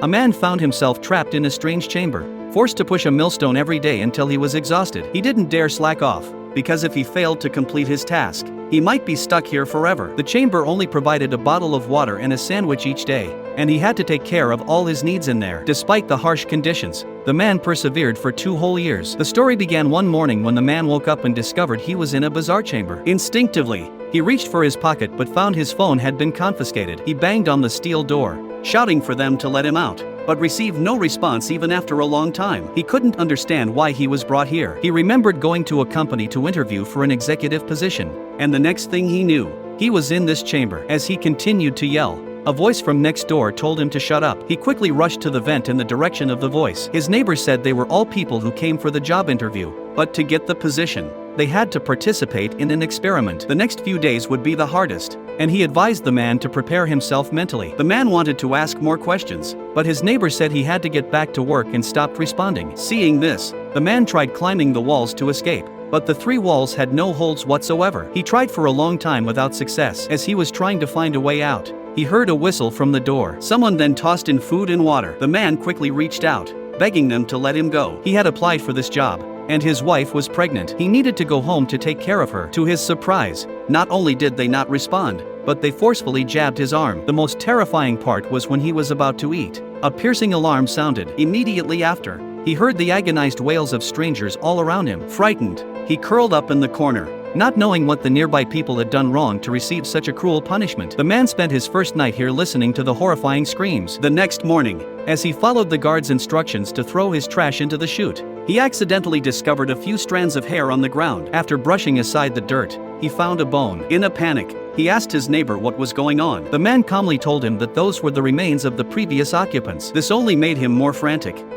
A man found himself trapped in a strange chamber, forced to push a millstone every day until he was exhausted. He didn't dare slack off, because if he failed to complete his task, he might be stuck here forever. The chamber only provided a bottle of water and a sandwich each day, and he had to take care of all his needs in there. Despite the harsh conditions, the man persevered for 2 whole years. The story began one morning when the man woke up and discovered he was in a bizarre chamber. Instinctively, he reached for his pocket but found his phone had been confiscated. He banged on the steel door, shouting for them to let him out, but received no response even after a long time. He couldn't understand why he was brought here. He remembered going to a company to interview for an executive position, and the next thing he knew, he was in this chamber. As he continued to yell, a voice from next door told him to shut up. He quickly rushed to the vent in the direction of the voice. His neighbors said they were all people who came for the job interview, but to get the position, they had to participate in an experiment. The next few days would be the hardest, and he advised the man to prepare himself mentally. The man wanted to ask more questions, but his neighbor said he had to get back to work and stopped responding. Seeing this, the man tried climbing the walls to escape, but the 3 walls had no holes whatsoever. He tried for a long time without success. As he was trying to find a way out, he heard a whistle from the door. Someone then tossed in food and water. The man quickly reached out, begging them to let him go. He had applied for this job, and his wife was pregnant. He needed to go home to take care of her. To his surprise, not only did they not respond, but they forcefully jabbed his arm. The most terrifying part was when he was about to eat. A piercing alarm sounded. Immediately after, he heard the agonized wails of strangers all around him. Frightened, he curled up in the corner, not knowing what the nearby people had done wrong to receive such a cruel punishment. The man spent his first night here listening to the horrifying screams. The next morning, as he followed the guard's instructions to throw his trash into the chute, he accidentally discovered a few strands of hair on the ground. After brushing aside the dirt, he found a bone. In a panic, he asked his neighbor what was going on. The man calmly told him that those were the remains of the previous occupants. This only made him more frantic.